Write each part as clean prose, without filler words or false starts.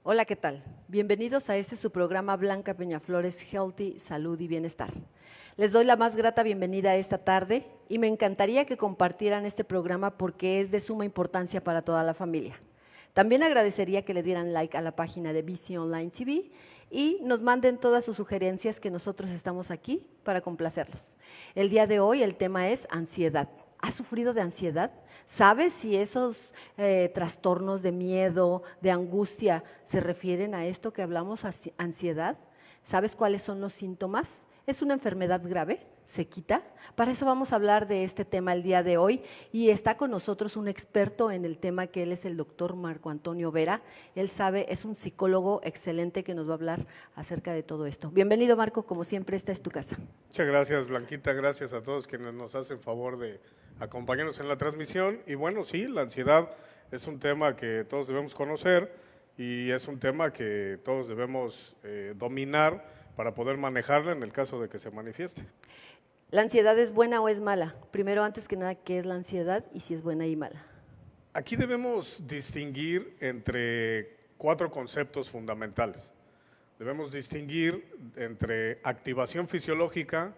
Hola, ¿qué tal? Bienvenidos a este su programa Blanca Peñaflores Healthy, Salud y Bienestar. Les doy la más grata bienvenida esta tarde y me encantaría que compartieran este programa porque es de suma importancia para toda la familia. También agradecería que le dieran like a la página de BC Online TV y nos manden todas sus sugerencias que nosotros estamos aquí para complacerlos. El día de hoy el tema es ansiedad. ¿Has sufrido de ansiedad? ¿Sabes si esos trastornos de miedo, de angustia, se refieren a esto que hablamos, ansiedad? ¿Sabes cuáles son los síntomas? ¿Es una enfermedad grave? ¿Se quita? Para eso vamos a hablar de este tema el día de hoy y está con nosotros un experto en el tema, que él es el doctor Marco Antonio Vera. Él sabe, es un psicólogo excelente que nos va a hablar acerca de todo esto. Bienvenido, Marco, como siempre, esta es tu casa. Muchas gracias, Blanquita, gracias a todos quienes nos hacen favor de acompañarnos en la transmisión. Y bueno, sí, la ansiedad es un tema que todos debemos conocer y es un tema que todos debemos dominar para poder manejarla en el caso de que se manifieste. ¿La ansiedad es buena o es mala? Primero, antes que nada, ¿qué es la ansiedad y si es buena y mala? Aquí debemos distinguir entre 4 conceptos fundamentales. Debemos distinguir entre activación fisiológica,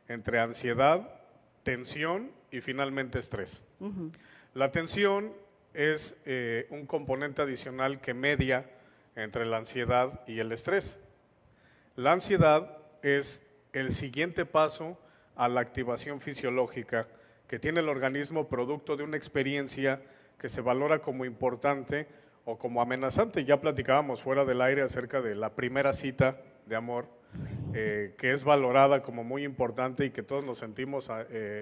entre ansiedad, tensión y finalmente estrés. La tensión es un componente adicional que media entre la ansiedad y el estrés. La ansiedad es el siguiente paso a la activación fisiológica que tiene el organismo producto de una experiencia que se valora como importante o como amenazante. Ya platicábamos fuera del aire acerca de la primera cita de amor, que es valorada como muy importante y que todos nos sentimos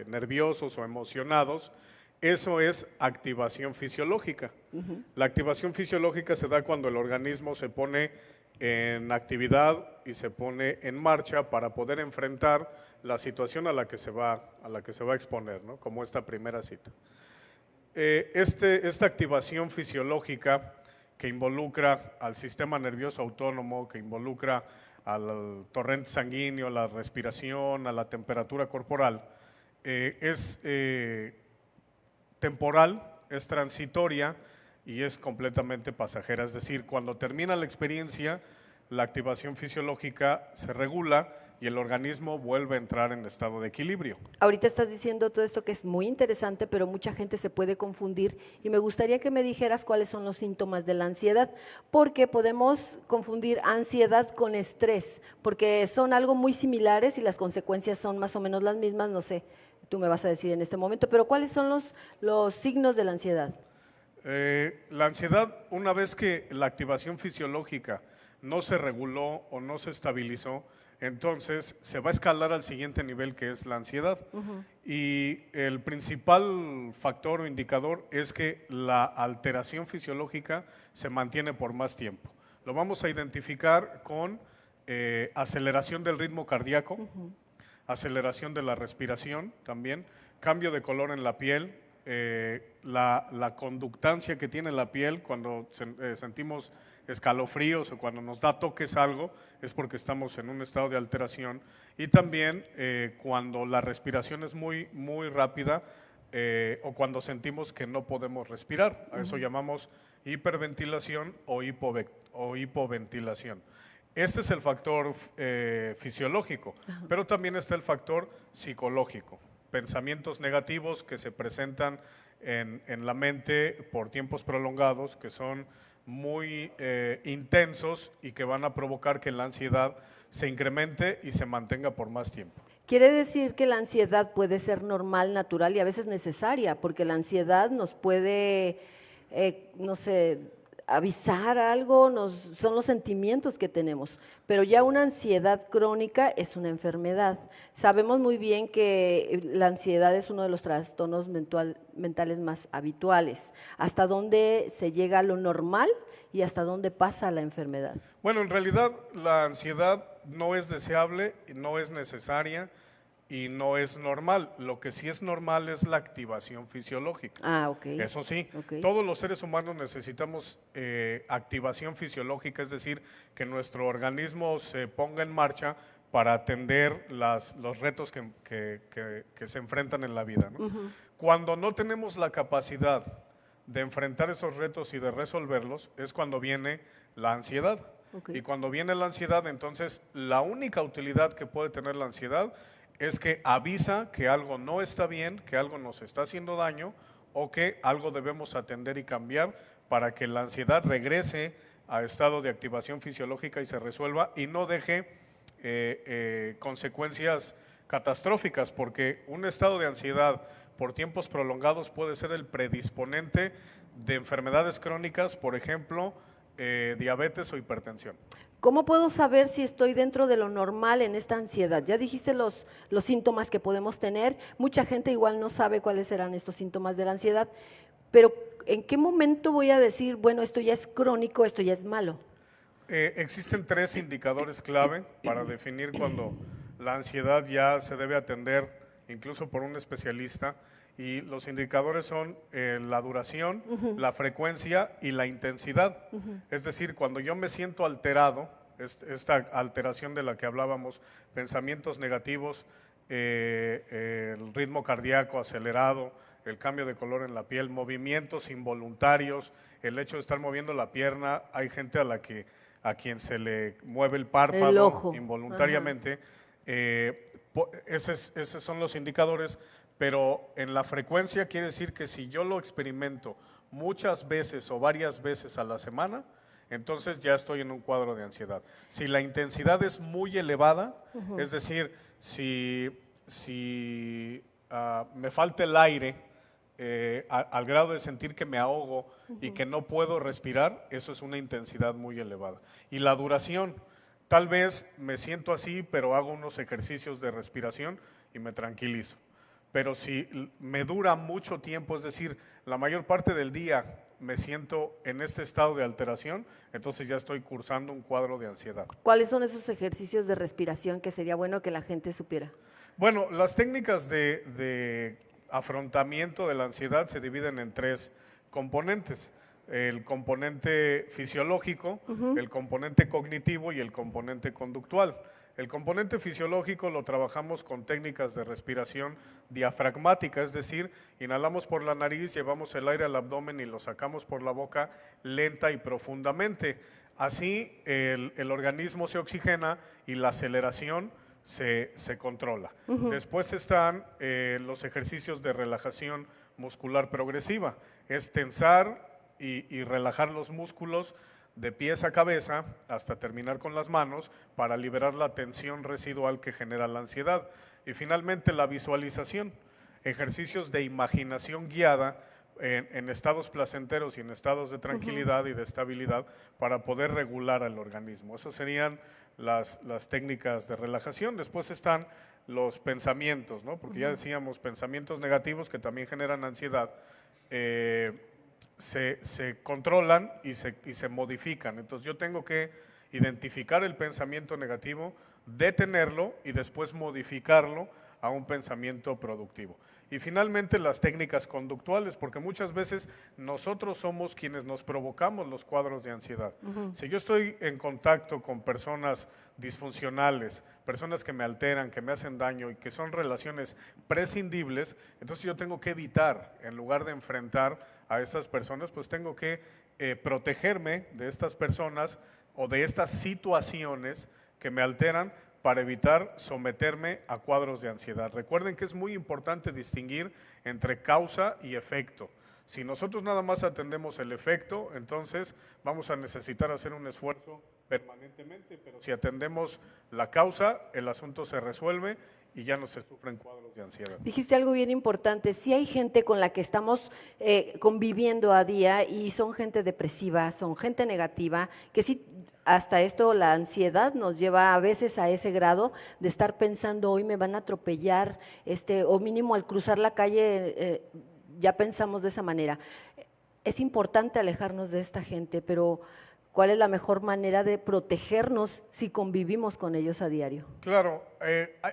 nerviosos o emocionados. Eso es activación fisiológica. La activación fisiológica se da cuando el organismo se pone en actividad y se pone en marcha para poder enfrentar la situación a la que se va a exponer, ¿no? Como esta primera cita. Esta activación fisiológica que involucra al sistema nervioso autónomo, que involucra al torrente sanguíneo, a la respiración, a la temperatura corporal, es temporal, es transitoria y es completamente pasajera. Es decir, cuando termina la experiencia, la activación fisiológica se regula y el organismo vuelve a entrar en estado de equilibrio. Ahorita estás diciendo todo esto que es muy interesante, pero mucha gente se puede confundir y me gustaría que me dijeras cuáles son los síntomas de la ansiedad, porque podemos confundir ansiedad con estrés, porque son algo muy similares y las consecuencias son más o menos las mismas, no sé, tú me vas a decir en este momento, pero ¿cuáles son los signos de la ansiedad? La ansiedad, una vez que la activación fisiológica no se reguló o no se estabilizó, entonces se va a escalar al siguiente nivel, que es la ansiedad. Y el principal factor o indicador es que la alteración fisiológica se mantiene por más tiempo. Lo vamos a identificar con aceleración del ritmo cardíaco, aceleración de la respiración también, cambio de color en la piel, la conductancia que tiene la piel cuando sentimos escalofríos o cuando nos da toques algo, es porque estamos en un estado de alteración. Y también cuando la respiración es muy, muy rápida o cuando sentimos que no podemos respirar. A eso llamamos hiperventilación o hipoventilación. Este es el factor fisiológico, pero también está el factor psicológico. Pensamientos negativos que se presentan en la mente por tiempos prolongados, que son muy intensos y que van a provocar que la ansiedad se incremente y se mantenga por más tiempo. Quiere decir que la ansiedad puede ser normal, natural y a veces necesaria, porque la ansiedad nos puede, no sé, avisar algo, son los sentimientos que tenemos, pero ya una ansiedad crónica es una enfermedad. Sabemos muy bien que la ansiedad es uno de los trastornos mentales más habituales. ¿Hasta dónde se llega a lo normal y hasta dónde pasa la enfermedad? Bueno, en realidad la ansiedad no es deseable, no es necesaria y no es normal. Lo que sí es normal es la activación fisiológica. Ah, ok. Eso sí, Ok. todos los seres humanos necesitamos activación fisiológica, es decir, que nuestro organismo se ponga en marcha para atender los retos que se enfrentan en la vida, ¿no? Cuando no tenemos la capacidad de enfrentar esos retos y de resolverlos, es cuando viene la ansiedad. Okay. Y cuando viene la ansiedad, entonces la única utilidad que puede tener la ansiedad es que avisa que algo no está bien, que algo nos está haciendo daño o que algo debemos atender y cambiar para que la ansiedad regrese a estado de activación fisiológica y se resuelva y no deje consecuencias catastróficas, porque un estado de ansiedad por tiempos prolongados puede ser el predisponente de enfermedades crónicas, por ejemplo, diabetes o hipertensión. ¿Cómo puedo saber si estoy dentro de lo normal en esta ansiedad? Ya dijiste los síntomas que podemos tener. Mucha gente igual no sabe cuáles serán estos síntomas de la ansiedad, pero ¿en qué momento voy a decir, bueno, esto ya es crónico, esto ya es malo? Existen 3 indicadores clave para definir cuando la ansiedad ya se debe atender, incluso por un especialista, y los indicadores son la duración, la frecuencia y la intensidad. Es decir, cuando yo me siento alterado, esta alteración de la que hablábamos, pensamientos negativos, el ritmo cardíaco acelerado, el cambio de color en la piel, movimientos involuntarios, el hecho de estar moviendo la pierna, hay gente a quien se le mueve el párpado El ojo. involuntariamente, esos son los indicadores, pero en la frecuencia quiere decir que si yo lo experimento muchas veces o varias veces a la semana, entonces ya estoy en un cuadro de ansiedad. Si la intensidad es muy elevada, es decir, si me falta el aire al grado de sentir que me ahogo y que no puedo respirar, eso es una intensidad muy elevada. Y la duración, tal vez me siento así, pero hago unos ejercicios de respiración y me tranquilizo. Pero si me dura mucho tiempo, es decir, la mayor parte del día me siento en este estado de alteración, entonces ya estoy cursando un cuadro de ansiedad. ¿Cuáles son esos ejercicios de respiración que sería bueno que la gente supiera? Bueno, las técnicas de afrontamiento de la ansiedad se dividen en 3 componentes: el componente fisiológico, el componente cognitivo y el componente conductual. El componente fisiológico lo trabajamos con técnicas de respiración diafragmática, es decir, inhalamos por la nariz, llevamos el aire al abdomen y lo sacamos por la boca lenta y profundamente. Así el organismo se oxigena y la aceleración se controla. Después están los ejercicios de relajación muscular progresiva, es tensar y relajar los músculos de pies a cabeza hasta terminar con las manos para liberar la tensión residual que genera la ansiedad. Y finalmente la visualización, ejercicios de imaginación guiada en estados placenteros y en estados de tranquilidad y de estabilidad para poder regular al organismo. Esas serían las técnicas de relajación. Después están los pensamientos, ¿no? Porque ya decíamos, pensamientos negativos que también generan ansiedad, se controlan y se modifican. Entonces yo tengo que identificar el pensamiento negativo, detenerlo y después modificarlo a un pensamiento productivo. Y finalmente las técnicas conductuales, porque muchas veces nosotros somos quienes nos provocamos los cuadros de ansiedad. Si yo estoy en contacto con personas disfuncionales, personas que me alteran, que me hacen daño y que son relaciones prescindibles, entonces yo tengo que evitar, en lugar de enfrentar a estas personas, pues tengo que protegerme de estas personas o de estas situaciones que me alteran para evitar someterme a cuadros de ansiedad. Recuerden que es muy importante distinguir entre causa y efecto. Si nosotros nada más atendemos el efecto, entonces vamos a necesitar hacer un esfuerzo permanentemente, pero si atendemos la causa, el asunto se resuelve y ya no se sufren cuadros de ansiedad. Dijiste algo bien importante, sí hay gente con la que estamos conviviendo a día y son gente depresiva, son gente negativa, que sí, hasta esto la ansiedad nos lleva a veces a ese grado de estar pensando hoy me van a atropellar, o mínimo al cruzar la calle ya pensamos de esa manera. Es importante alejarnos de esta gente, pero ¿cuál es la mejor manera de protegernos si convivimos con ellos a diario? Claro,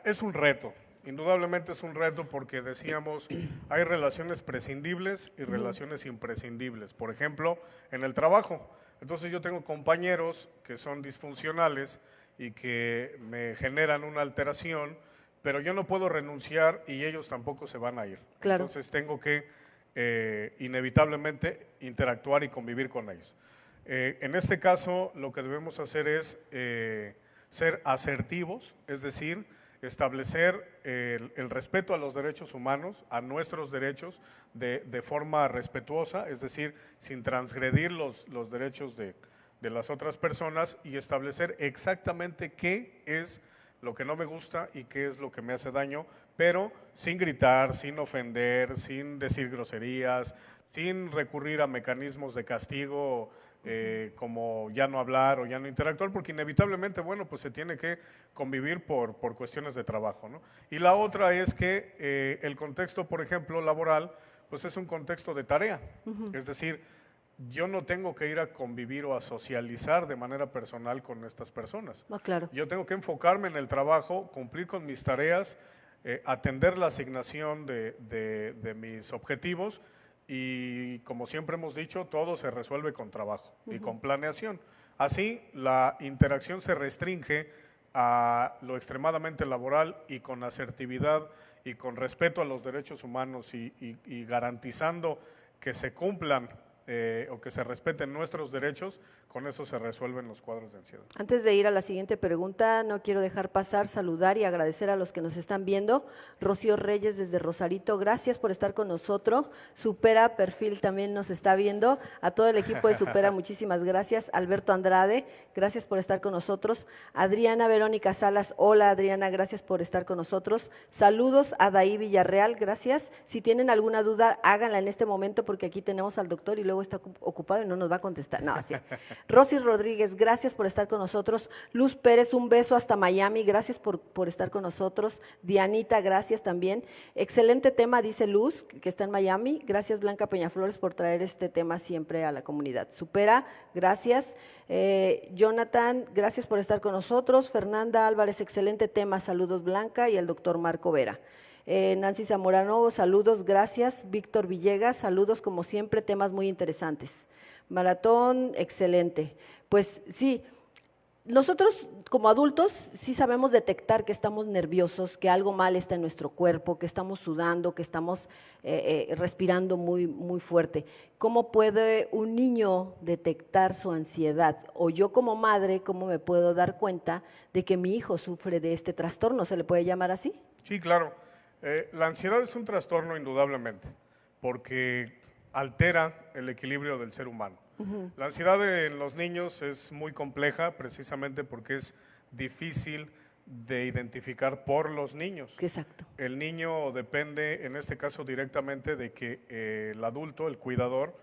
es un reto, indudablemente es un reto porque decíamos, hay relaciones prescindibles y relaciones imprescindibles. Por ejemplo, en el trabajo, entonces yo tengo compañeros que son disfuncionales y que me generan una alteración, pero yo no puedo renunciar y ellos tampoco se van a ir. Claro. Entonces tengo que inevitablemente interactuar y convivir con ellos. En este caso, lo que debemos hacer es ser asertivos, es decir, establecer el respeto a los derechos humanos, a nuestros derechos, de forma respetuosa, es decir, sin transgredir los derechos de las otras personas, y establecer exactamente qué es lo que no me gusta y qué es lo que me hace daño, pero sin gritar, sin ofender, sin decir groserías, sin recurrir a mecanismos de castigo como ya no hablar o ya no interactuar, porque inevitablemente, bueno, pues se tiene que convivir por cuestiones de trabajo, ¿no? Y la otra es que el contexto, por ejemplo, laboral, pues es un contexto de tarea, es decir, yo no tengo que ir a convivir o a socializar de manera personal con estas personas. No, claro. Yo tengo que enfocarme en el trabajo, cumplir con mis tareas, atender la asignación de mis objetivos, y como siempre hemos dicho, todo se resuelve con trabajo y con planeación. Así, la interacción se restringe a lo extremadamente laboral, y con asertividad y con respeto a los derechos humanos y garantizando que se cumplan o que se respeten nuestros derechos, con eso se resuelven los cuadros de ansiedad. Antes de ir a la siguiente pregunta, no quiero dejar pasar, saludar y agradecer a los que nos están viendo. Rocío Reyes desde Rosarito, gracias por estar con nosotros. Supera Perfil también nos está viendo. A todo el equipo de Supera, muchísimas gracias. Alberto Andrade, gracias por estar con nosotros. Adriana Verónica Salas, hola Adriana, gracias por estar con nosotros. Saludos a Daí Villarreal, gracias. Si tienen alguna duda, háganla en este momento, porque aquí tenemos al doctor y luego está ocupado y no nos va a contestar. No, así. Rosy Rodríguez, gracias por estar con nosotros. Luz Pérez, un beso hasta Miami, gracias por estar con nosotros. Dianita, gracias también. Excelente tema, dice Luz, que está en Miami. Gracias Blanca Peñaflores por traer este tema siempre a la comunidad. Supera, gracias. Jonathan, gracias por estar con nosotros. Fernanda Álvarez, excelente tema, saludos Blanca y el doctor Marco Vera. Nancy Zamorano, saludos, gracias. Víctor Villegas, saludos como siempre, temas muy interesantes. Maratón, excelente. Pues sí, nosotros como adultos sí sabemos detectar que estamos nerviosos, que algo mal está en nuestro cuerpo, que estamos sudando, que estamos respirando muy, muy fuerte. ¿Cómo puede un niño detectar su ansiedad? O yo como madre, ¿cómo me puedo dar cuenta de que mi hijo sufre de este trastorno? ¿Se le puede llamar así? Sí, claro. La ansiedad es un trastorno indudablemente, porque altera el equilibrio del ser humano. La ansiedad en los niños es muy compleja, precisamente porque es difícil de identificar por los niños. Exacto. El niño depende, en este caso, directamente de que el adulto, el cuidador,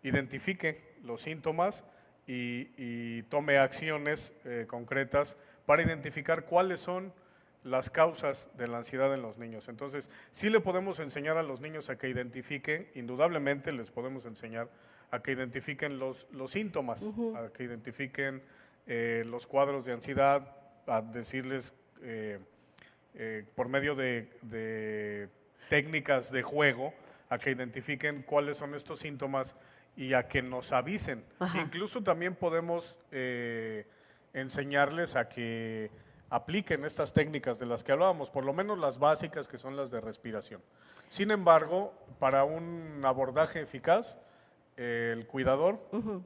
identifique los síntomas y tome acciones concretas para identificar cuáles son las causas de la ansiedad en los niños. Entonces, sí le podemos enseñar a los niños a que identifiquen, indudablemente les podemos enseñar a que identifiquen los síntomas, a que identifiquen los cuadros de ansiedad, a decirles por medio de técnicas de juego, a que identifiquen cuáles son estos síntomas y a que nos avisen. Ajá. Incluso también podemos enseñarles a que apliquen estas técnicas de las que hablábamos, por lo menos las básicas, que son las de respiración. Sin embargo, para un abordaje eficaz, el cuidador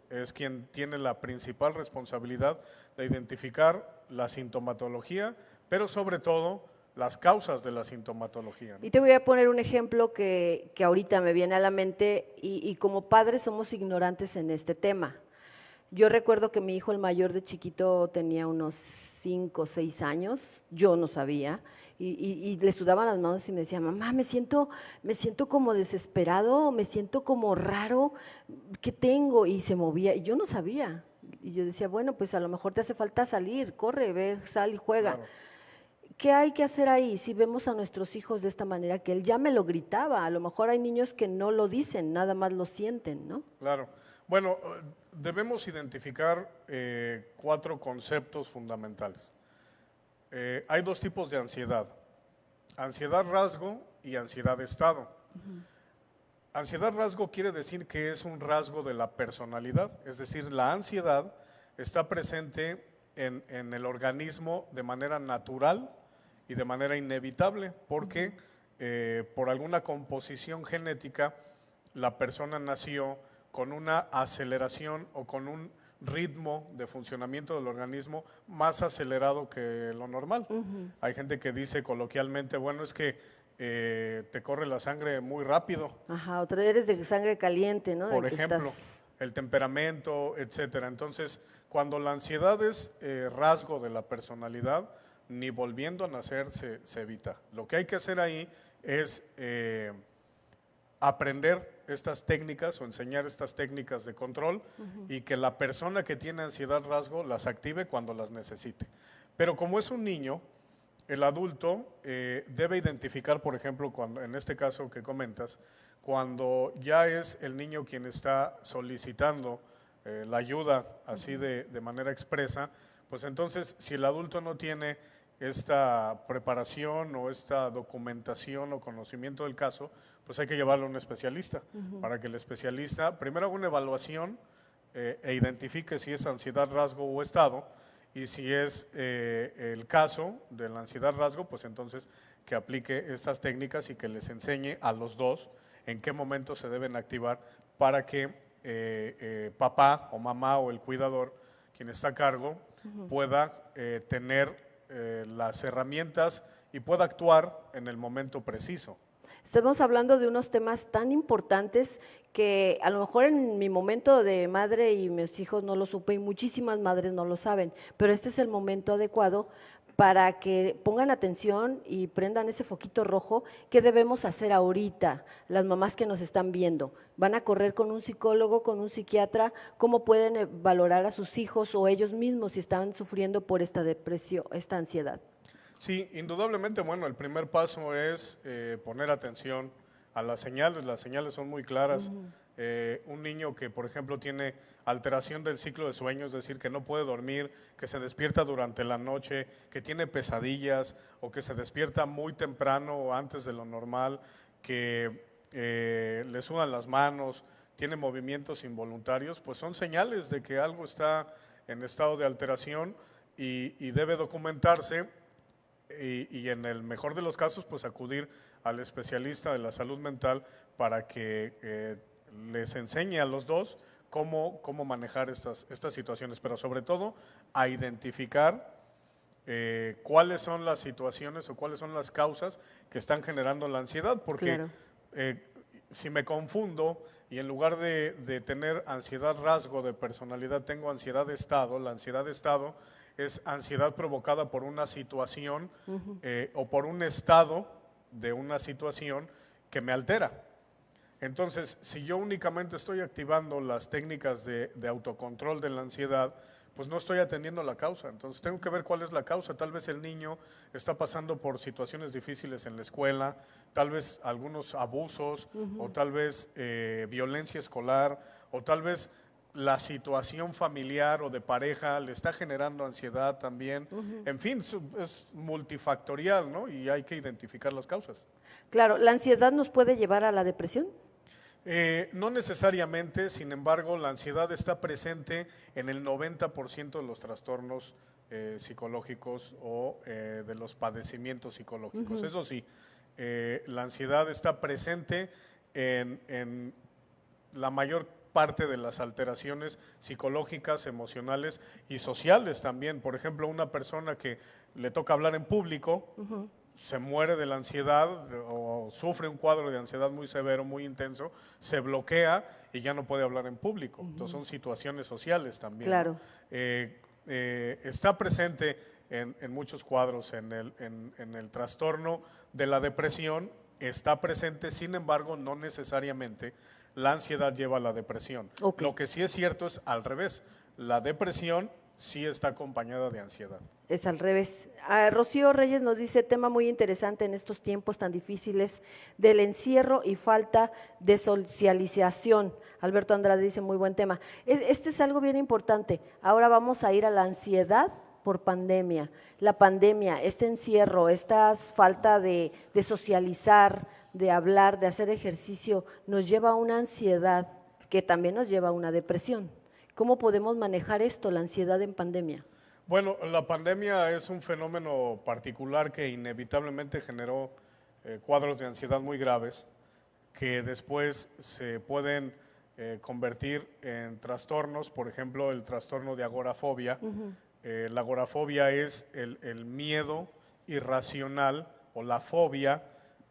es quien tiene la principal responsabilidad de identificar la sintomatología, pero sobre todo las causas de la sintomatología, ¿no? Y te voy a poner un ejemplo que ahorita me viene a la mente, y como padres somos ignorantes en este tema. Yo recuerdo que mi hijo, el mayor de chiquito, tenía unos 5 o 6 años, yo no sabía, y le sudaban las manos y me decía, mamá, me siento como desesperado, me siento como raro, ¿qué tengo? Y se movía, y yo no sabía. Y yo decía, bueno, pues a lo mejor te hace falta salir, corre, ve, sal y juega. Claro. ¿Qué hay que hacer ahí si vemos a nuestros hijos de esta manera? Que él ya me lo gritaba, a lo mejor hay niños que no lo dicen, nada más lo sienten, ¿no? Claro. Bueno, debemos identificar 4 conceptos fundamentales. Hay 2 tipos de ansiedad: ansiedad rasgo y ansiedad estado. Ansiedad rasgo quiere decir que es un rasgo de la personalidad, es decir, la ansiedad está presente en el organismo de manera natural y de manera inevitable, porque por alguna composición genética la persona nació con una aceleración o con un ritmo de funcionamiento del organismo más acelerado que lo normal. Hay gente que dice coloquialmente, bueno, es que te corre la sangre muy rápido, Ajá, otra eres de sangre caliente, ¿no? De por que ejemplo, estás... el temperamento, etcétera. Entonces, cuando la ansiedad es rasgo de la personalidad, ni volviendo a nacer se evita. Lo que hay que hacer ahí es aprender estas técnicas o enseñar estas técnicas de control y que la persona que tiene ansiedad rasgo las active cuando las necesite. Pero como es un niño, el adulto debe identificar, por ejemplo, cuando, en este caso que comentas, cuando ya es el niño quien está solicitando la ayuda así de manera expresa, pues entonces si el adulto no tiene esta preparación o esta documentación o conocimiento del caso, pues hay que llevarlo a un especialista para que el especialista primero haga una evaluación e identifique si es ansiedad, rasgo o estado, y si es el caso de la ansiedad rasgo, pues entonces que aplique estas técnicas y que les enseñe a los dos en qué momento se deben activar para que papá o mamá o el cuidador, quien está a cargo, pueda tener las herramientas y pueda actuar en el momento preciso. Estamos hablando de unos temas tan importantes que a lo mejor en mi momento de madre y mis hijos no lo supe y muchísimas madres no lo saben, pero este es el momento adecuado para que pongan atención y prendan ese foquito rojo. ¿Qué debemos hacer ahorita? Las mamás que nos están viendo, ¿van a correr con un psicólogo, con un psiquiatra? ¿Cómo pueden valorar a sus hijos o ellos mismos si están sufriendo por esta depresión, esta ansiedad? Sí, indudablemente, bueno, el primer paso es poner atención a las señales son muy claras. Un niño que, por ejemplo, tiene alteración del ciclo de sueño, es decir, que no puede dormir, que se despierta durante la noche, que tiene pesadillas o que se despierta muy temprano o antes de lo normal, que le sudan las manos, tiene movimientos involuntarios, pues son señales de que algo está en estado de alteración y debe documentarse. Y en el mejor de los casos, pues acudir al especialista de la salud mental para que les enseñe a los dos cómo manejar estas situaciones, pero sobre todo a identificar cuáles son las situaciones o cuáles son las causas que están generando la ansiedad, porque Claro. Si me confundo y en lugar de tener ansiedad rasgo de personalidad, tengo ansiedad de estado, la ansiedad de estado es ansiedad provocada por una situación o por un estado de una situación que me altera. Entonces, si yo únicamente estoy activando las técnicas de autocontrol de la ansiedad, pues no estoy atendiendo la causa. Entonces, tengo que ver cuál es la causa. Tal vez el niño está pasando por situaciones difíciles en la escuela, tal vez algunos abusos, o tal vez violencia escolar, o tal vez la situación familiar o de pareja le está generando ansiedad también. En fin, es multifactorial, ¿no? Y hay que identificar las causas. Claro, ¿la ansiedad nos puede llevar a la depresión? No necesariamente, sin embargo, la ansiedad está presente en el 90% de los trastornos psicológicos o de los padecimientos psicológicos. Eso sí, la ansiedad está presente en la mayor parte de las alteraciones psicológicas, emocionales y sociales también. Por ejemplo, una persona que le toca hablar en público, se muere de la ansiedad o sufre un cuadro de ansiedad muy severo, muy intenso, se bloquea y ya no puede hablar en público. Entonces son situaciones sociales también. Claro. Está presente en muchos cuadros, en el trastorno de la depresión, está presente, sin embargo, no necesariamente la ansiedad lleva a la depresión. Okay. Lo que sí es cierto es al revés, la depresión sí está acompañada de ansiedad. Es al revés. Rocío Reyes nos dice, tema muy interesante en estos tiempos tan difíciles del encierro y falta de socialización. Alberto Andrade dice, muy buen tema. Este es algo bien importante. Ahora vamos a ir a la ansiedad por pandemia. La pandemia, este encierro, esta falta de socializar, de hablar, de hacer ejercicio, nos lleva a una ansiedad que también nos lleva a una depresión. ¿Cómo podemos manejar esto, la ansiedad en pandemia? Bueno, la pandemia es un fenómeno particular que inevitablemente generó cuadros de ansiedad muy graves que después se pueden convertir en trastornos, por ejemplo, el trastorno de agorafobia. La agorafobia es el miedo irracional o la fobia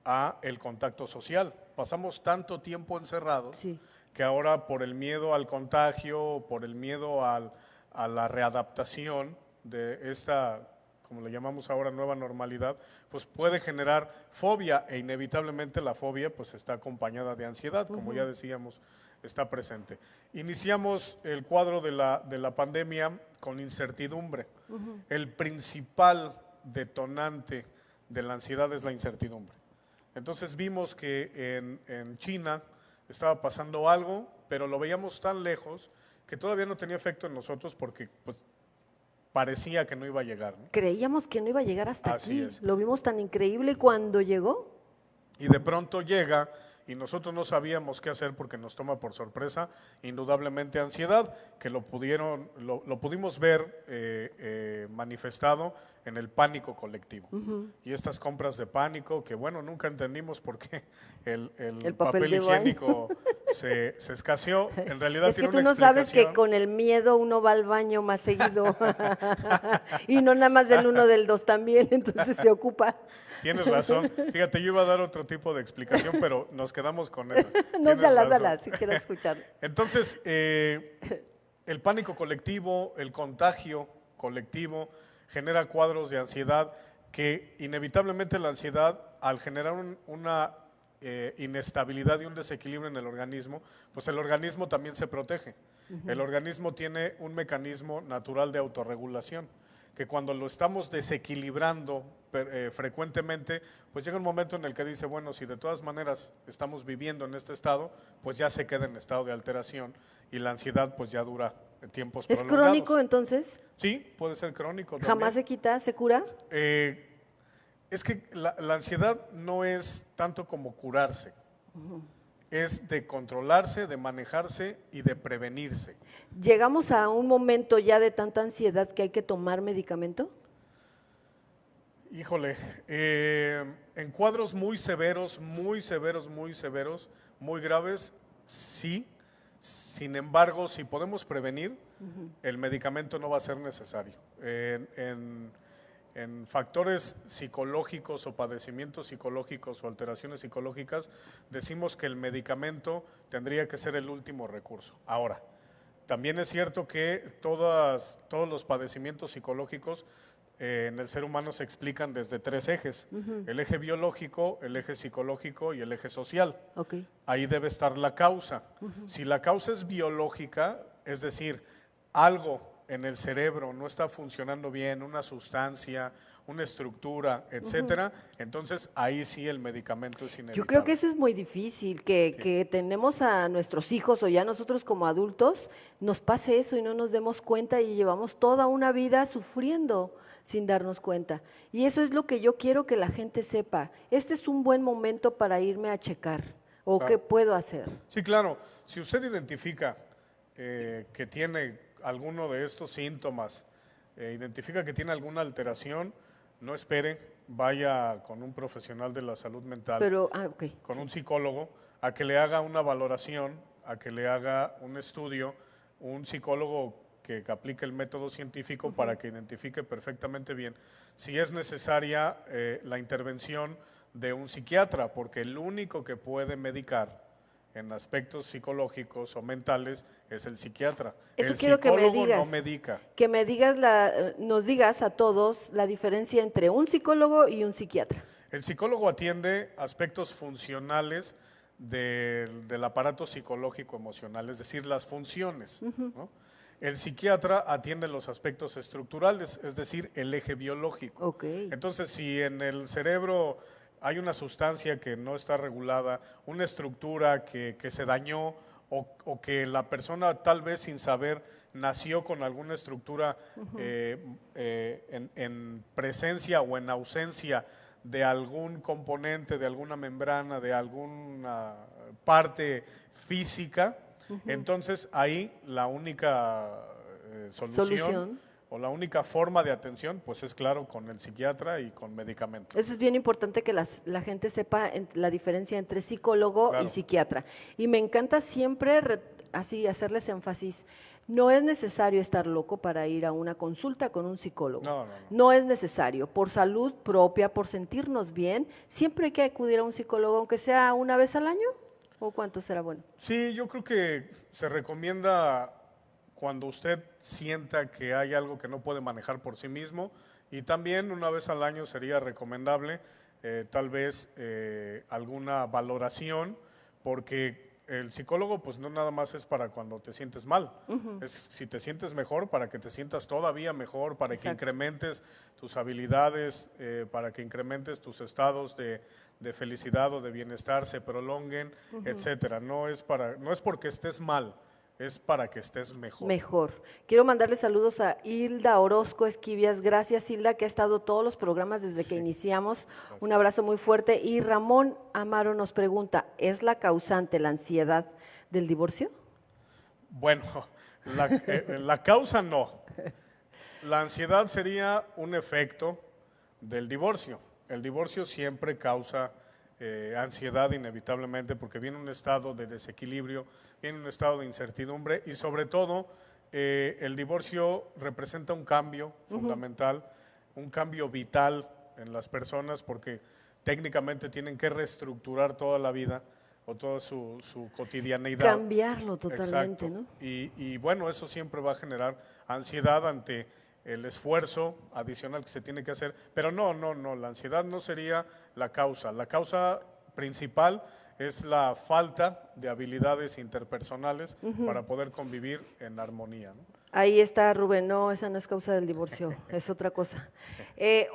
a el contacto social. Pasamos tanto tiempo encerrados Sí. que ahora por el miedo al contagio, por el miedo a la readaptación de esta, como le llamamos ahora, nueva normalidad, pues puede generar fobia e inevitablemente la fobia pues está acompañada de ansiedad, como ya decíamos, está presente. Iniciamos el cuadro de la pandemia con incertidumbre. El principal detonante de la ansiedad es la incertidumbre. Entonces vimos que en China estaba pasando algo, pero lo veíamos tan lejos que todavía no tenía efecto en nosotros porque pues, parecía que no iba a llegar, ¿no? Creíamos que no iba a llegar hasta Así aquí. es. Lo vimos tan increíble cuando llegó. Y de pronto llega y nosotros no sabíamos qué hacer porque nos toma por sorpresa, indudablemente ansiedad, que lo pudimos ver manifestado en el pánico colectivo. Y estas compras de pánico que bueno, nunca entendimos por qué el papel de baño. higiénico se escaseó. En realidad Es que tiene tú una no sabes que explicación. con el miedo uno va al baño más seguido. Y no nada más del 1, del 2 también, entonces se ocupa. Tienes razón. Fíjate, yo iba a dar otro tipo de explicación, pero nos quedamos con eso. No, Tienes razón. dala, si quiero escuchar. Entonces, el pánico colectivo, el contagio colectivo genera cuadros de ansiedad que inevitablemente la ansiedad, al generar una inestabilidad y un desequilibrio en el organismo, pues el organismo también se protege. El organismo tiene un mecanismo natural de autorregulación, que cuando lo estamos desequilibrando frecuentemente, pues llega un momento en el que dice, bueno, si de todas maneras estamos viviendo en este estado, pues ya se queda en estado de alteración y la ansiedad pues ya dura tiempos ¿Es prolongados. crónico entonces? Sí, puede ser crónico también. ¿Jamás se quita, se cura? Es que la ansiedad no es tanto como curarse, es de controlarse, de manejarse y de prevenirse. ¿Llegamos a un momento ya de tanta ansiedad que hay que tomar medicamento? Híjole, en cuadros muy severos, muy severos, muy severos, muy graves, sí. Sin embargo, si podemos prevenir, el medicamento no va a ser necesario. En factores psicológicos o padecimientos psicológicos o alteraciones psicológicas, decimos que el medicamento tendría que ser el último recurso. Ahora, también es cierto que todos los padecimientos psicológicos en el ser humano se explican desde 3 ejes, el eje biológico, el eje psicológico y el eje social. Okay. Ahí debe estar la causa. Si la causa es biológica, es decir, algo en el cerebro no está funcionando bien, una sustancia, una estructura, etcétera, entonces ahí sí el medicamento es inevitable. Yo creo que eso es muy difícil, que tenemos a nuestros hijos o ya nosotros como adultos, nos pase eso y no nos demos cuenta y llevamos toda una vida sufriendo sin darnos cuenta. Y eso es lo que yo quiero que la gente sepa. Este es un buen momento para irme a checar o qué puedo hacer. Sí, claro. Si usted identifica que tiene alguno de estos síntomas, identifica que tiene alguna alteración, no espere, vaya con un profesional de la salud mental, Okay. con un psicólogo, a que le haga una valoración, a que le haga un estudio, un psicólogo que aplique el método científico para que identifique perfectamente bien si es necesaria la intervención de un psiquiatra, porque el único que puede medicar en aspectos psicológicos o mentales es el psiquiatra. Eso el quiero que me psicólogo digas, no medica. que me digas nos digas a todos la diferencia entre un psicólogo y un psiquiatra. El psicólogo atiende aspectos funcionales del aparato psicológico emocional, es decir, las funciones, ¿no? El psiquiatra atiende los aspectos estructurales, es decir, el eje biológico. Okay. Entonces, si en el cerebro hay una sustancia que no está regulada, una estructura que se dañó o que la persona tal vez sin saber nació con alguna estructura en presencia o en ausencia de algún componente, de alguna membrana, de alguna parte física, entonces ahí la única solución o la única forma de atención, pues es claro con el psiquiatra y con medicamentos. Eso es bien importante que la gente sepa la diferencia entre psicólogo y Claro. psiquiatra. Y me encanta siempre así hacerles énfasis. No es necesario estar loco para ir a una consulta con un psicólogo. No, no, no. No es necesario. Por salud propia, por sentirnos bien, siempre hay que acudir a un psicólogo, aunque sea una vez al año. ¿O cuánto será bueno? Sí, yo creo que se recomienda cuando usted sienta que hay algo que no puede manejar por sí mismo, y también una vez al año sería recomendable tal vez alguna valoración, porque el psicólogo pues no nada más es para cuando te sientes mal, es si te sientes mejor para que te sientas todavía mejor, para que incrementes tus habilidades, para que incrementes tus estados de felicidad o de bienestar, se prolonguen, etcétera. No es porque estés mal, es para que estés mejor. Mejor. Quiero mandarle saludos a Hilda Orozco Esquivias. Gracias, Hilda, que ha estado todos los programas desde que iniciamos. Gracias. Un abrazo muy fuerte. Y Ramón Amaro nos pregunta, ¿es la causante la ansiedad del divorcio? Bueno, la causa no. La ansiedad sería un efecto del divorcio. El divorcio siempre causa ansiedad inevitablemente porque viene un estado de desequilibrio, viene un estado de incertidumbre y sobre todo el divorcio representa un cambio fundamental, un cambio vital en las personas porque técnicamente tienen que reestructurar toda la vida o toda su cotidianeidad. Cambiarlo totalmente, exacto. ¿no? Y bueno, eso siempre va a generar ansiedad ante el esfuerzo adicional que se tiene que hacer, pero no, la ansiedad no sería la causa principal es la falta de habilidades interpersonales para poder convivir en armonía, ¿no? Ahí está Rubén, no, esa no es causa del divorcio, es otra cosa.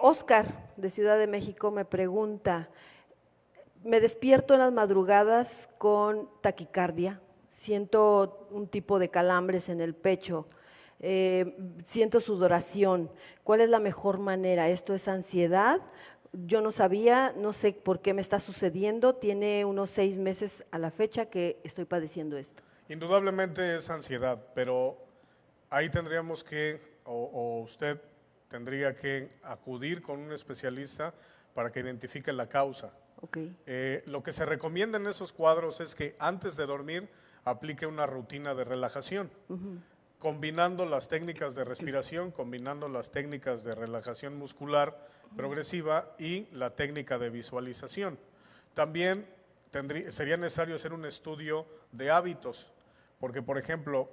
Oscar, de Ciudad de México, me pregunta, me despierto en las madrugadas con taquicardia, siento un tipo de calambres en el pecho, siento sudoración. ¿Cuál es la mejor manera? ¿Esto es ansiedad? Yo no sabía, no sé por qué me está sucediendo. Tiene unos 6 meses a la fecha que estoy padeciendo esto. Indudablemente es ansiedad, pero ahí tendríamos que, o usted tendría que acudir con un especialista para que identifique la causa. Okay. Lo que se recomienda en esos cuadros es que antes de dormir aplique una rutina de relajación. Combinando las técnicas de respiración, combinando las técnicas de relajación muscular progresiva y la técnica de visualización. También sería necesario hacer un estudio de hábitos, porque por ejemplo,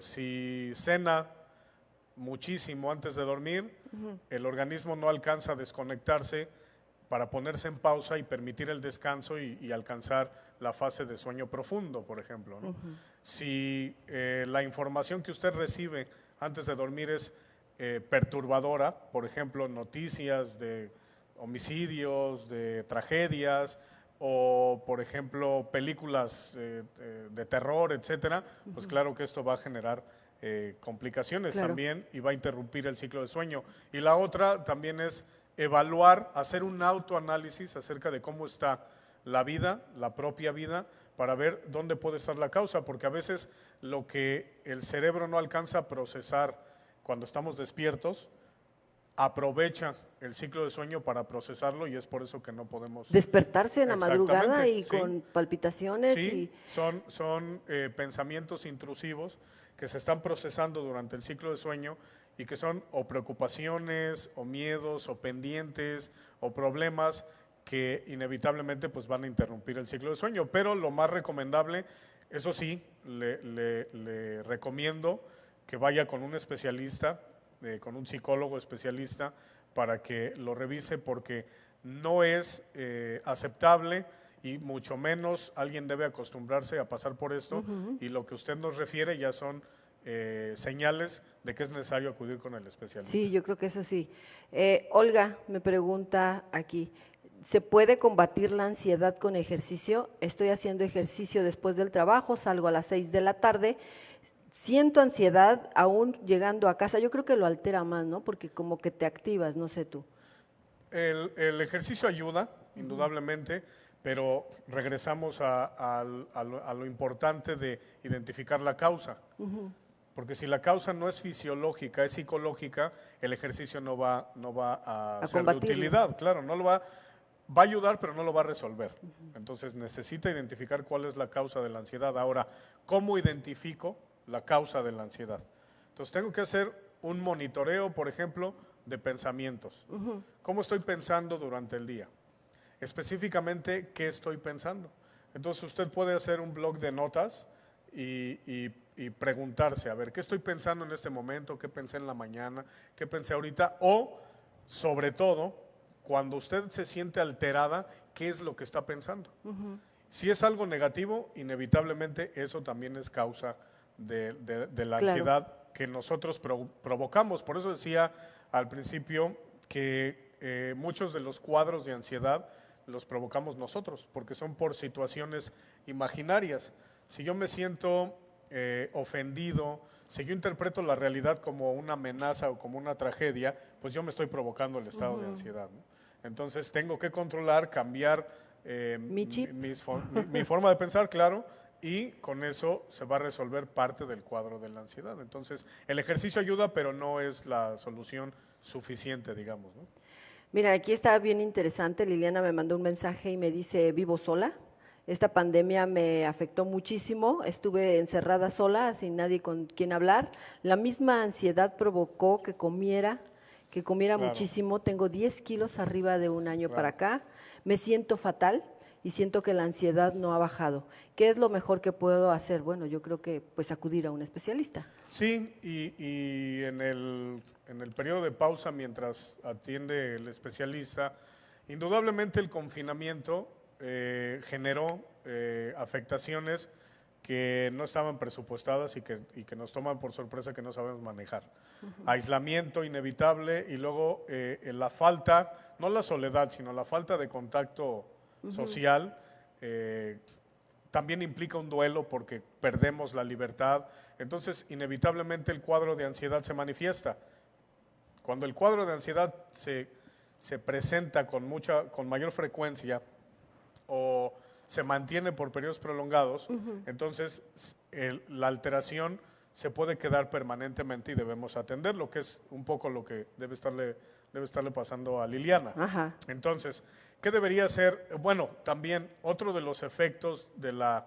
si cena muchísimo antes de dormir, el organismo no alcanza a desconectarse para ponerse en pausa y permitir el descanso y alcanzar la fase de sueño profundo, por ejemplo, ¿no? Si la información que usted recibe antes de dormir es perturbadora, por ejemplo, noticias de homicidios, de tragedias, o por ejemplo, películas de terror, etcétera, pues claro que esto va a generar complicaciones también y va a interrumpir el ciclo de sueño. Y la otra también es evaluar, hacer un autoanálisis acerca de cómo está la vida, la propia vida, para ver dónde puede estar la causa, porque a veces lo que el cerebro no alcanza a procesar cuando estamos despiertos, aprovecha el ciclo de sueño para procesarlo y es por eso que no podemos despertarse en la madrugada y con palpitaciones. Sí, son pensamientos intrusivos que se están procesando durante el ciclo de sueño y que son o preocupaciones o miedos o pendientes o problemas que inevitablemente pues van a interrumpir el ciclo de sueño. Pero lo más recomendable, eso sí, le recomiendo que vaya con un especialista, con un psicólogo especialista para que lo revise porque no es aceptable y mucho menos alguien debe acostumbrarse a pasar por esto y lo que usted nos refiere ya son señales de que es necesario acudir con el especialista. Sí, yo creo que eso sí. Olga me pregunta aquí, ¿se puede combatir la ansiedad con ejercicio? Estoy haciendo ejercicio después del trabajo, salgo a las 6 de la tarde, siento ansiedad aún llegando a casa. Yo creo que lo altera más, ¿no? Porque como que te activas, no sé tú. El ejercicio ayuda, indudablemente, pero regresamos a lo importante de identificar la causa. Porque si la causa no es fisiológica, es psicológica, el ejercicio no va a ser de combatirlo. utilidad, claro, va a ayudar, pero no lo va a resolver. Entonces necesita identificar cuál es la causa de la ansiedad. Ahora, ¿cómo identifico la causa de la ansiedad? Entonces tengo que hacer un monitoreo, por ejemplo, de pensamientos. ¿Cómo estoy pensando durante el día? Específicamente, ¿qué estoy pensando? Entonces usted puede hacer un blog de notas y preguntarse, a ver, ¿qué estoy pensando en este momento? ¿Qué pensé en la mañana? ¿Qué pensé ahorita? O, sobre todo, cuando usted se siente alterada, ¿qué es lo que está pensando? Si es algo negativo, inevitablemente eso también es causa de la ansiedad que nosotros provocamos. Por eso decía al principio que muchos de los cuadros de ansiedad los provocamos nosotros, porque son por situaciones imaginarias. Si yo me siento ofendido, si yo interpreto la realidad como una amenaza o como una tragedia, pues yo me estoy provocando el estado de ansiedad, ¿no? Entonces tengo que controlar, cambiar mi forma de pensar, claro, y con eso se va a resolver parte del cuadro de la ansiedad. Entonces el ejercicio ayuda, pero no es la solución suficiente, digamos, ¿no? Mira, aquí está bien interesante. Liliana me mandó un mensaje y me dice, vivo sola. Esta pandemia me afectó muchísimo. Estuve encerrada sola, sin nadie con quien hablar. La misma ansiedad provocó que comiera Claro, muchísimo. Tengo 10 kilos arriba de un año para claro. acá. Me siento fatal y siento que la ansiedad no ha bajado. ¿Qué es lo mejor que puedo hacer? Bueno, yo creo que pues acudir a un especialista. Sí, y en el periodo de pausa mientras atiende el especialista, indudablemente el confinamiento generó afectaciones que no estaban presupuestadas y que nos toman por sorpresa, que no sabemos manejar. Aislamiento inevitable y luego la falta, no la soledad, sino la falta de contacto social, también implica un duelo porque perdemos la libertad. Entonces, inevitablemente el cuadro de ansiedad se manifiesta. Cuando el cuadro de ansiedad se presenta con mayor frecuencia o se mantiene por periodos prolongados, entonces la alteración se puede quedar permanentemente y debemos atenderlo, que es un poco lo que debe estarle pasando a Liliana. Ajá. Entonces, ¿qué debería ser? Bueno, también otro de los efectos de la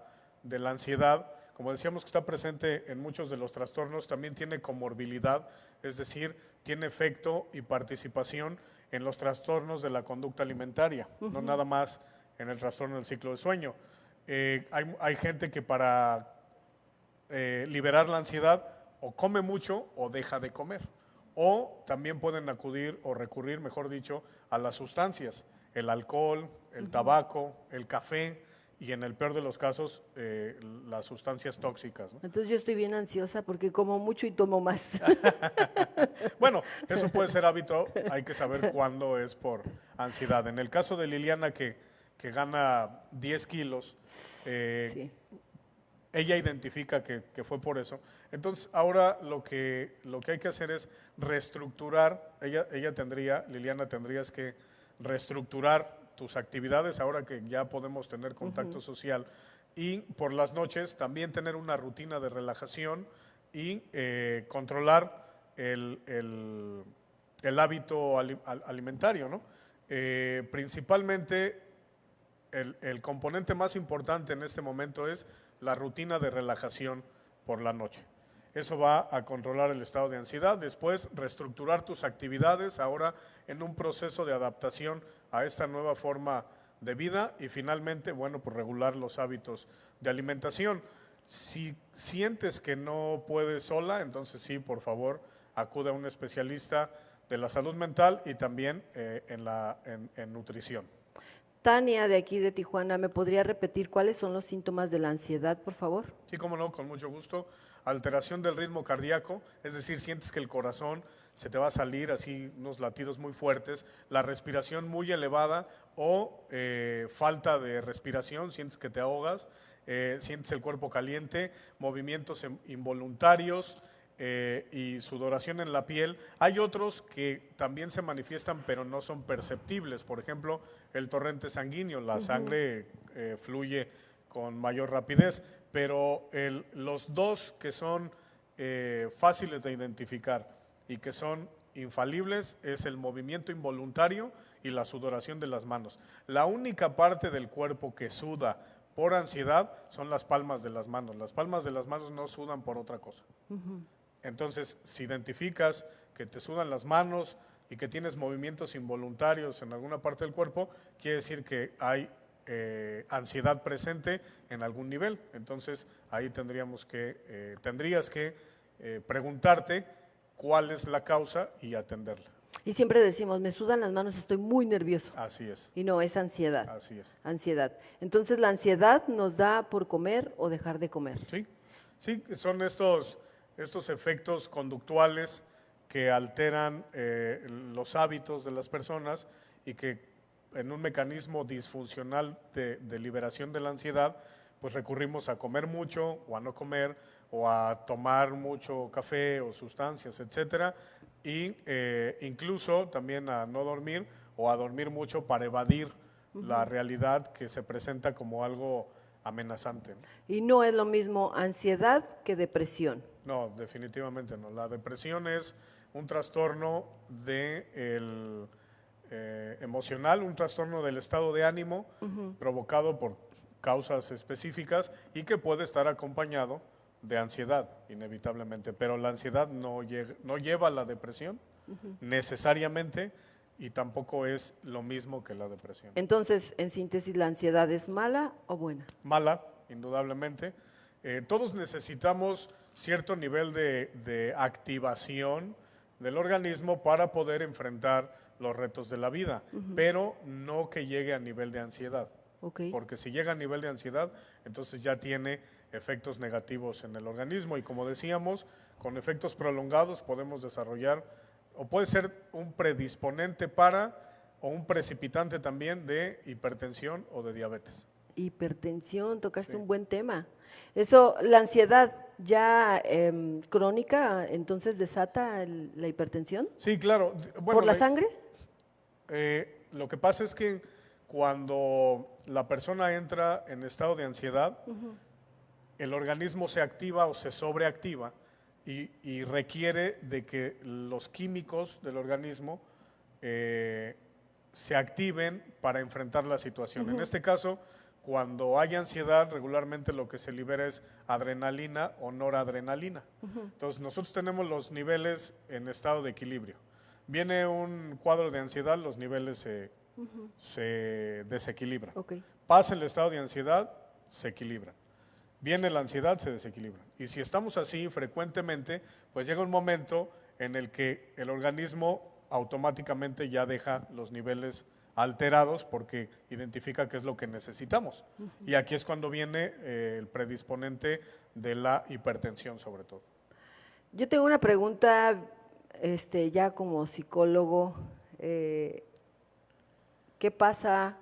ansiedad, como decíamos que está presente en muchos de los trastornos, también tiene comorbilidad, es decir, tiene efecto y participación en los trastornos de la conducta alimentaria, no nada más en el trastorno del ciclo de sueño. Hay gente que para liberar la ansiedad o come mucho o deja de comer. O también pueden acudir o recurrir, mejor dicho, a las sustancias, el alcohol, el tabaco, el café y en el peor de los casos las sustancias tóxicas, ¿no? Entonces yo estoy bien ansiosa porque como mucho y tomo más. Bueno, eso puede ser hábito, hay que saber cuándo es por ansiedad. En el caso de Liliana que gana 10 kilos, Sí. ella identifica que fue por eso. Entonces, ahora lo que hay que hacer es reestructurar, Liliana tendrías que reestructurar tus actividades ahora que ya podemos tener contacto social y por las noches también tener una rutina de relajación y controlar el hábito alimentario, ¿no? Principalmente el componente más importante en este momento es la rutina de relajación por la noche. Eso va a controlar el estado de ansiedad. Después, reestructurar tus actividades ahora en un proceso de adaptación a esta nueva forma de vida. Y finalmente, bueno, pues regular los hábitos de alimentación. Si sientes que no puedes sola, entonces sí, por favor, acude a un especialista de la salud mental y también en nutrición. Tania, de aquí de Tijuana, ¿me podría repetir cuáles son los síntomas de la ansiedad, por favor? Sí, cómo no, con mucho gusto. Alteración del ritmo cardíaco, es decir, sientes que el corazón se te va a salir así, unos latidos muy fuertes, la respiración muy elevada o falta de respiración, sientes que te ahogas, sientes el cuerpo caliente, movimientos involuntarios y sudoración en la piel. Hay otros que también se manifiestan pero no son perceptibles, por ejemplo, el torrente sanguíneo, la sangre fluye con mayor rapidez, pero los dos que son fáciles de identificar y que son infalibles es el movimiento involuntario y la sudoración de las manos. La única parte del cuerpo que suda por ansiedad son las palmas de las manos. Las palmas de las manos no sudan por otra cosa. Entonces, si identificas que te sudan las manos y que tienes movimientos involuntarios en alguna parte del cuerpo, quiere decir que hay ansiedad presente en algún nivel. Entonces, ahí tendrías que preguntarte cuál es la causa y atenderla. Y siempre decimos, me sudan las manos, estoy muy nervioso. Así es. Y no, es ansiedad. Así es. Ansiedad. Entonces, la ansiedad nos da por comer o dejar de comer. Sí, sí, son estos efectos conductuales que alteran los hábitos de las personas y que en un mecanismo disfuncional de liberación de la ansiedad, pues recurrimos a comer mucho o a no comer o a tomar mucho café o sustancias, etcétera, y incluso también a no dormir o a dormir mucho para evadir la realidad que se presenta como algo amenazante. Y no es lo mismo ansiedad que depresión. No, definitivamente no. La depresión es un trastorno emocional, un trastorno del estado de ánimo provocado por causas específicas y que puede estar acompañado de ansiedad, inevitablemente. Pero la ansiedad no lleva a la depresión necesariamente y tampoco es lo mismo que la depresión. Entonces, en síntesis, ¿la ansiedad es mala o buena? Mala, indudablemente. Todos necesitamos cierto nivel de activación del organismo para poder enfrentar los retos de la vida, pero no que llegue a nivel de ansiedad. Okay. Porque si llega a nivel de ansiedad, entonces ya tiene efectos negativos en el organismo y como decíamos, con efectos prolongados podemos desarrollar, o puede ser un predisponente o un precipitante también de hipertensión o de diabetes. Hipertensión, tocaste Sí. un buen tema. Eso, la ansiedad ya crónica, entonces desata la hipertensión. Sí, claro. ¿Por la sangre? Lo que pasa es que cuando la persona entra en estado de ansiedad, el organismo se activa o se sobreactiva y requiere de que los químicos del organismo se activen para enfrentar la situación. En este caso, cuando hay ansiedad, regularmente lo que se libera es adrenalina o noradrenalina. Entonces, nosotros tenemos los niveles en estado de equilibrio. Viene un cuadro de ansiedad, los niveles se desequilibran. Okay. Pasa el estado de ansiedad, se equilibran. Viene la ansiedad, se desequilibra. Y si estamos así frecuentemente, pues llega un momento en el que el organismo automáticamente ya deja los niveles alterados porque identifica qué es lo que necesitamos. Y aquí es cuando viene el predisponente de la hipertensión sobre todo. Yo tengo una pregunta, ya como psicólogo, ¿qué pasa?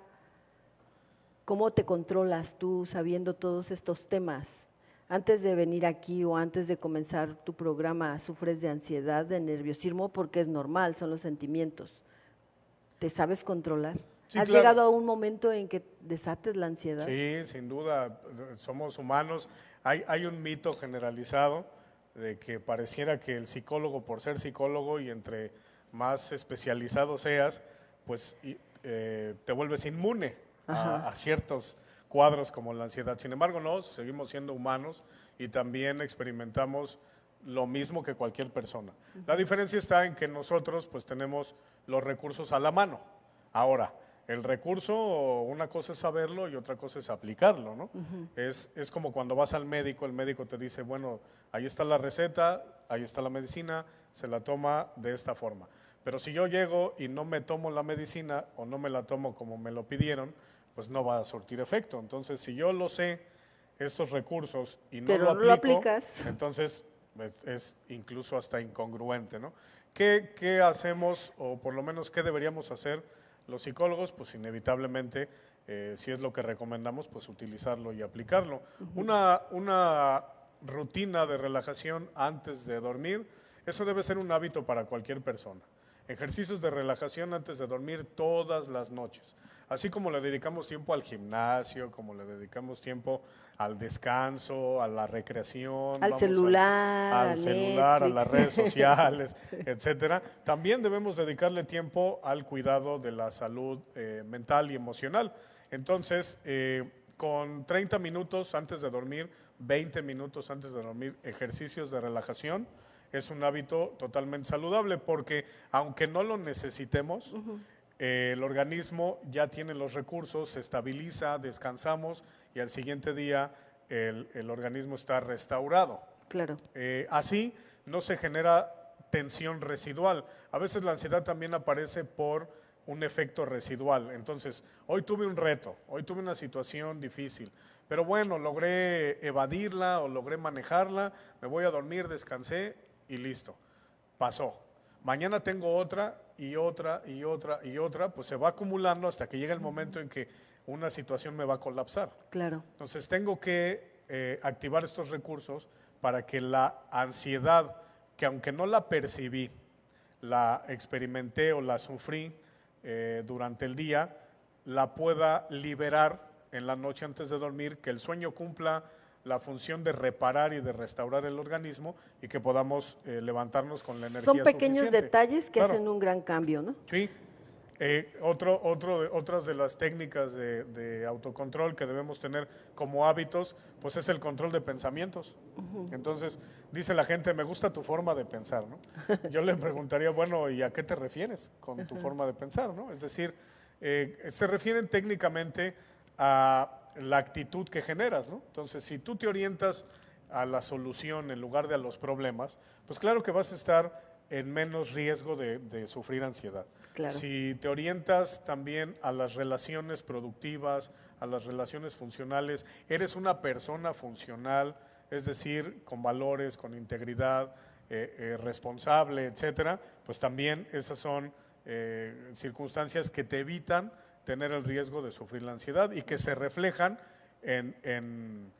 ¿Cómo te controlas tú sabiendo todos estos temas? Antes de venir aquí o antes de comenzar tu programa, ¿sufres de ansiedad, de nerviosismo? Porque es normal, son los sentimientos. ¿Te sabes controlar? Sí, ¿Has claro. llegado a un momento en que desates la ansiedad? Sí, sin duda, somos humanos. Hay un mito generalizado de que pareciera que el psicólogo, por ser psicólogo y entre más especializado seas, pues te vuelves inmune a ciertos cuadros como la ansiedad. Sin embargo, no, seguimos siendo humanos y también experimentamos lo mismo que cualquier persona. La diferencia está en que nosotros pues tenemos los recursos a la mano. Ahora, el recurso, una cosa es saberlo y otra cosa es aplicarlo, ¿no? Es como cuando vas al médico, el médico te dice, bueno, ahí está la receta, ahí está la medicina, se la toma de esta forma. Pero si yo llego y no me tomo la medicina o no me la tomo como me lo pidieron, pues no va a surtir efecto. Entonces, si yo lo sé, estos recursos, y no Pero lo no aplico, lo aplicas. entonces es incluso hasta incongruente, ¿no? ¿Qué hacemos, o por lo menos qué deberíamos hacer los psicólogos? Pues inevitablemente, si es lo que recomendamos, pues utilizarlo y aplicarlo. Una rutina de relajación antes de dormir, eso debe ser un hábito para cualquier persona. Ejercicios de relajación antes de dormir todas las noches. Así como le dedicamos tiempo al gimnasio, como le dedicamos tiempo al descanso, a la recreación, Al celular, al al celular, a las Netflix. redes sociales, etcétera, también debemos dedicarle tiempo al cuidado de la salud mental y emocional. Entonces, con 30 minutos antes de dormir, 20 minutos antes de dormir, ejercicios de relajación, es un hábito totalmente saludable porque aunque no lo necesitemos, el organismo ya tiene los recursos, se estabiliza, descansamos y al siguiente día el organismo está restaurado. Claro. Así no se genera tensión residual. A veces la ansiedad también aparece por un efecto residual. Entonces, hoy tuve un reto, hoy tuve una situación difícil, pero bueno, logré evadirla o logré manejarla, me voy a dormir, descansé y listo, pasó. Mañana tengo otra y otra y otra y otra, pues se va acumulando hasta que llega el momento en que una situación me va a colapsar. Claro. Entonces tengo que activar estos recursos para que la ansiedad, que aunque no la percibí, la experimenté o la sufrí durante el día, la pueda liberar en la noche antes de dormir, que el sueño cumpla la función de reparar y de restaurar el organismo y que podamos levantarnos con la energía Son pequeños suficiente. detalles que Claro. hacen un gran cambio, ¿no? Sí. Otras de las técnicas de autocontrol que debemos tener como hábitos, pues es el control de pensamientos. Entonces, dice la gente, me gusta tu forma de pensar, ¿no? Yo le preguntaría, bueno, ¿y a qué te refieres con tu forma de pensar, ¿no? Es decir, se refieren técnicamente a la actitud que generas, ¿no? Entonces, si tú te orientas a la solución en lugar de a los problemas, pues claro que vas a estar en menos riesgo de sufrir ansiedad. Claro. Si te orientas también a las relaciones productivas, a las relaciones funcionales, eres una persona funcional, es decir, con valores, con integridad, responsable, etcétera, pues también esas son circunstancias que te evitan tener el riesgo de sufrir la ansiedad y que se reflejan en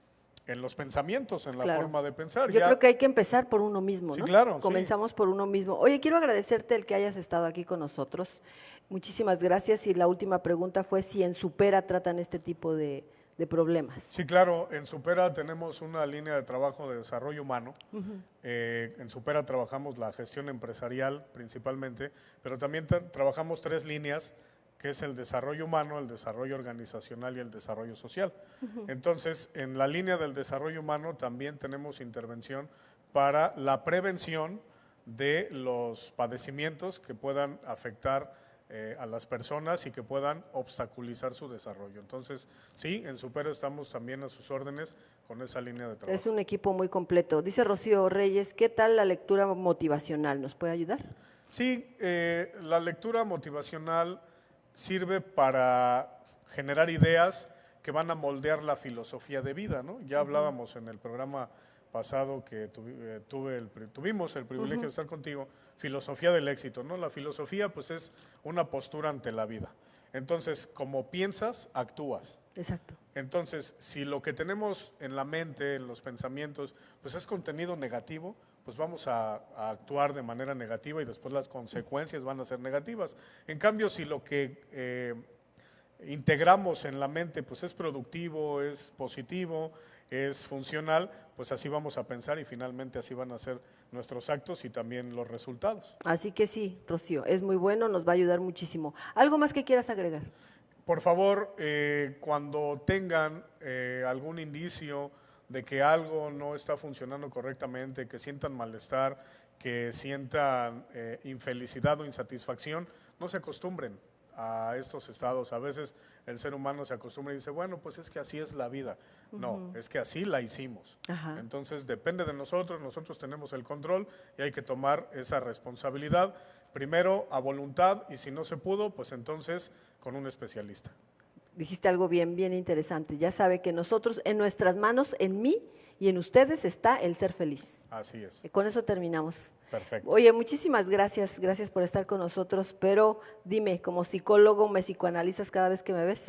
los pensamientos, en la Claro. forma de pensar. Yo creo que hay que empezar por uno mismo, Sí, ¿no? claro, sí. Comenzamos por uno mismo. Oye, quiero agradecerte el que hayas estado aquí con nosotros. Muchísimas gracias. Y la última pregunta fue si en Supera tratan este tipo de problemas. Sí, claro, en Supera tenemos una línea de trabajo de desarrollo humano. En Supera trabajamos la gestión empresarial principalmente, pero también trabajamos 3 líneas, que es el desarrollo humano, el desarrollo organizacional y el desarrollo social. Entonces, en la línea del desarrollo humano también tenemos intervención para la prevención de los padecimientos que puedan afectar a las personas y que puedan obstaculizar su desarrollo. Entonces, sí, en Supera estamos también a sus órdenes con esa línea de trabajo. Es un equipo muy completo. Dice Rocío Reyes, ¿qué tal la lectura motivacional? ¿Nos puede ayudar? Sí, la lectura motivacional sirve para generar ideas que van a moldear la filosofía de vida, ¿no? Ya hablábamos en el programa pasado que tuvimos el privilegio de estar contigo, filosofía del éxito, ¿no? La filosofía pues es una postura ante la vida. Entonces, como piensas, actúas. Exacto. Entonces, si lo que tenemos en la mente, en los pensamientos, pues es contenido negativo, pues vamos a actuar de manera negativa y después las consecuencias van a ser negativas. En cambio, si lo que integramos en la mente pues es productivo, es positivo, es funcional, pues así vamos a pensar y finalmente así van a ser nuestros actos y también los resultados. Así que sí, Rocío, es muy bueno, nos va a ayudar muchísimo. ¿Algo más que quieras agregar? Por favor, cuando tengan algún indicio de que algo no está funcionando correctamente, que sientan malestar, que sientan infelicidad o insatisfacción, no se acostumbren a estos estados. A veces el ser humano se acostumbra y dice, bueno, pues es que así es la vida. No, es que así la hicimos. Ajá. Entonces depende de nosotros tenemos el control y hay que tomar esa responsabilidad, primero a voluntad y si no se pudo, pues entonces con un especialista. Dijiste algo bien interesante. Ya sabe que nosotros, en nuestras manos, en mí y en ustedes está el ser feliz. Así es. Con eso terminamos. Perfecto. Oye, muchísimas gracias, gracias por estar con nosotros, pero dime, como psicólogo, ¿me psicoanalizas cada vez que me ves?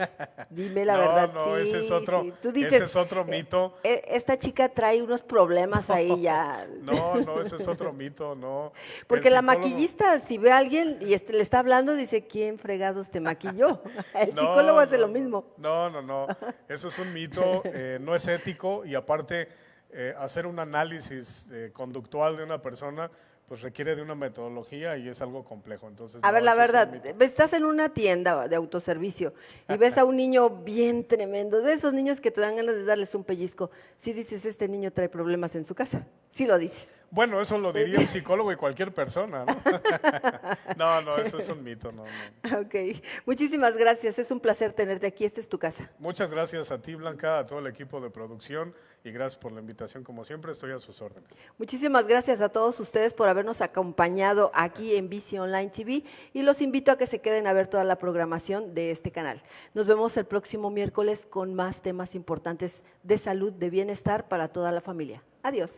Dime la No, verdad. no, Sí, ese es otro, sí. Tú ese dices, es otro mito. esta chica trae unos problemas ahí ya. No, no, ese es otro mito, no. El Porque la psicólogo, maquillista, si ve a alguien y le está hablando, dice, ¿quién fregados te maquilló? El psicólogo no, hace lo no, no, mismo. no, no, no. Eso es un mito, no es ético y aparte hacer un análisis conductual de una persona pues requiere de una metodología y es algo complejo. Entonces, A ver, no, la eso es un verdad, mito. estás en una tienda de autoservicio y ves a un niño bien tremendo, de esos niños que te dan ganas de darles un pellizco. Si dices, este niño trae problemas en su casa, sí lo dices. Bueno, eso lo diría un psicólogo y cualquier persona, ¿no? No, no, eso es un mito, no, no. Ok, muchísimas gracias, es un placer tenerte aquí, esta es tu casa. Muchas gracias a ti, Blanca, a todo el equipo de producción y gracias por la invitación. Como siempre, estoy a sus órdenes. Muchísimas gracias a todos ustedes por habernos acompañado aquí en Vici Online TV y los invito a que se queden a ver toda la programación de este canal. Nos vemos el próximo miércoles con más temas importantes de salud, de bienestar para toda la familia. Adiós.